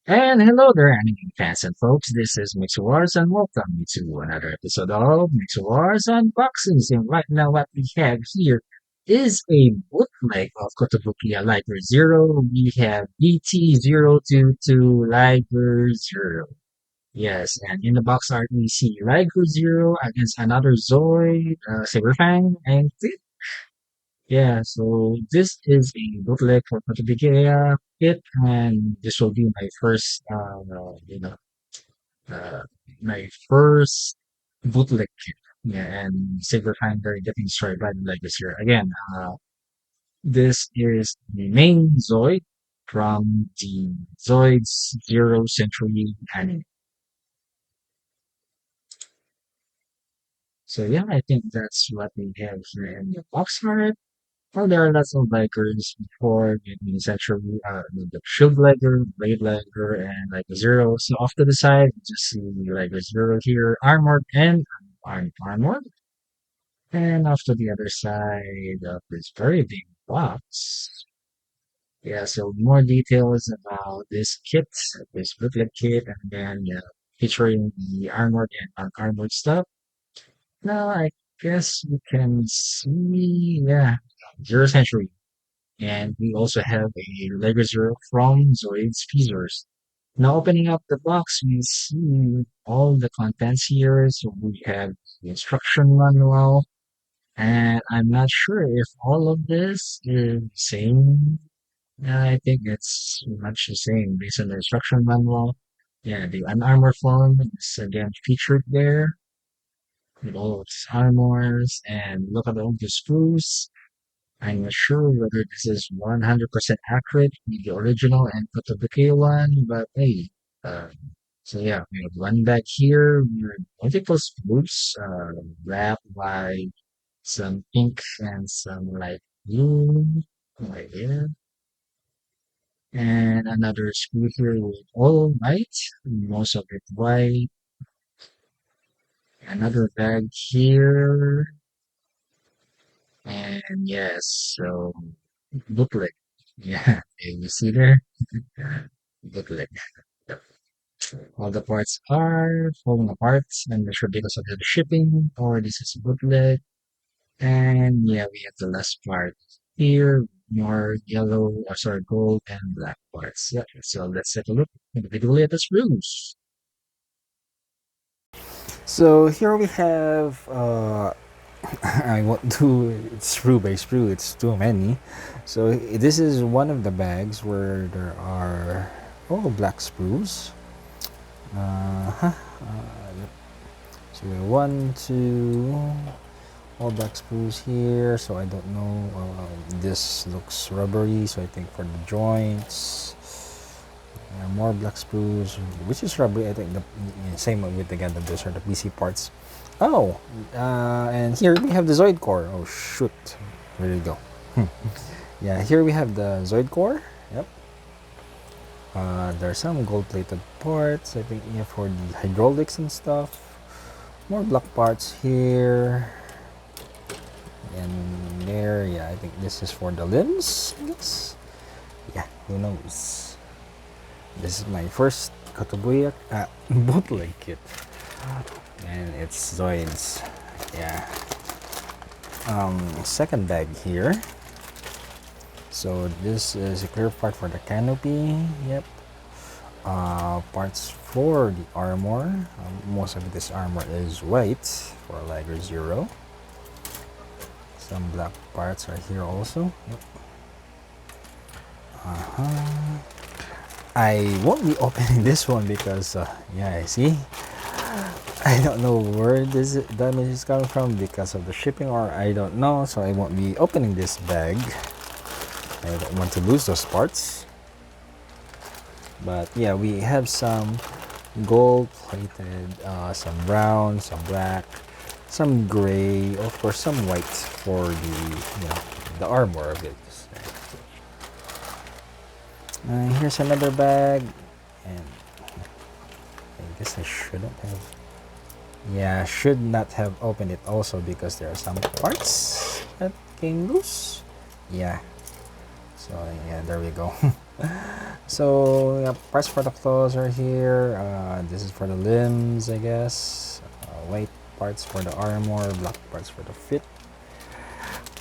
And hello there, anime fans and folks. This is Mixerwars, and welcome to another episode of Mixerwars Unboxings. And right now, what we have here is a bootleg of Kotobukiya Liger Zero. We have BT022 Liger Zero. Yes, and in the box art, we see Liger Zero against another Zoid, Saberfang, and yeah, so this is a bootleg for Patagonia kit, and this will be my first, uh, my first bootleg kit. Yeah, and Saber Fine very getting started by the leg this year. Again, this is the main Zoid from the Zoids Zero Century anime. So yeah, I think that's what we have here in the box art. Well, there are lots of Lakers before getting essentially the shield legger, blade legger, and like a zero. So off to the side, you just see like a zero here, armored and armored. And off to the other side of this very big box. Yeah, so more details about this kit, this bootleg kit, and then featuring the armored and unarmored stuff. Now I guess you can see, yeah, Zero Century. And we also have a Lego Zero from Zoids Feasers. Now opening up the box, we see all the contents here. So we have the instruction manual, and I'm not sure if all of this is the same. I think it's much the same based on the instruction manual. Yeah, the unarmored form is again featured there with all of its armors, and look at all the screws. I'm not sure whether this is 100% accurate with the original and Kotobuki one, but hey, uh, so yeah, we have one back here with multiple spools, wrapped by some pink and some light blue, right there, and another spool here with all white, most of it white, another bag here, and yes, so booklet, yeah, you see there? Booklet. All the parts are falling apart, and I'm sure because of the shipping, or this is a bootleg. And yeah, we have the last part here, more yellow, or sorry, gold and black parts. Yeah, so let's take a look individually at the screws. So here we have, I won't do it sprue by sprue, it's too many. So this is one of the bags where there are all black sprues. Uh-huh. Yep. So we have one, two, all black sprues here. So I don't know, this looks rubbery, so I think for the joints. More black sprues, which is rubbery. I think the same with again, those are the PC parts. Oh, and here we have the Zoid core. Oh shoot, where did it go? Yeah, here we have the Zoid core. Yep. There are some gold-plated parts. I think yeah, for the hydraulics and stuff. More black parts here and there. Yeah, I think this is for the limbs. I guess. Yeah, who knows? This is my first Kotobuya bootleg kit, and it's Zoids. Yeah. Second bag here. So this is a clear part for the canopy. Yep. Parts for the armor. Most of this armor is white for Liger Zero. Some black parts are here also. Yep. I won't be opening this one because, yeah, I see. I don't know where this damage is coming from because of the shipping, or I don't know, so I won't be opening this bag. I don't want to lose those parts. But yeah, we have some gold plated, some brown, some black, some gray, of course some white for the, the armor of it. Here's another bag, and I guess I shouldn't have. Yeah, should not have opened it also because there are some parts that came loose. Yeah. So So yeah, there we go. So yeah, parts for the claws are here. This is for the limbs, I guess. White parts for the armor, black parts for the fit.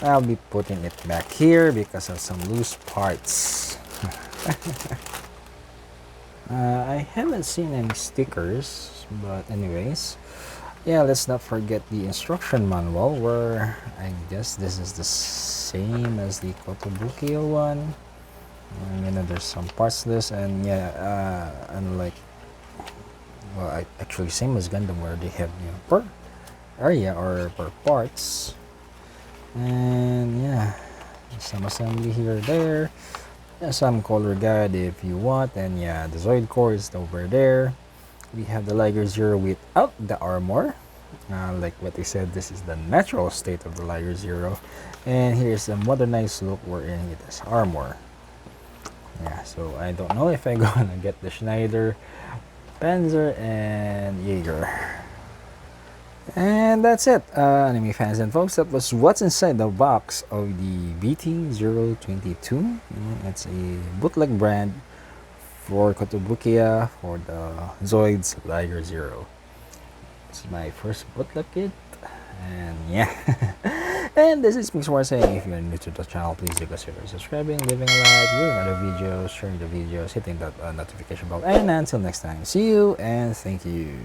I'll be putting it back here because of some loose parts. I haven't seen any stickers, but anyways, yeah, let's not forget the instruction manual, where I guess this is the same as the Kotobukiyo one. There's some parts list, and yeah, unlike, well, actually same as Gundam, where they have, per area or per parts, and yeah, some assembly here, there. Yeah, some color guide if you want, and yeah, the Zoid core is over there. We have the Liger Zero without the armor. Like what they said, this is the natural state of the Liger Zero, and here's a modernized look wherein it has armor. Yeah, so I don't know if I'm gonna get the Schneider, Panzer, and Jaeger. And that's it, anime fans and folks. That was what's inside the box of the BT022. It's a bootleg brand for Kotobukiya for the Zoids Liger Zero. This is my first bootleg kit, and yeah. And this is Mixerwars saying, if you're new to the channel, please do consider subscribing, leaving a like, viewing other videos, sharing the videos, hitting that notification bell, and until next time, see you and thank you.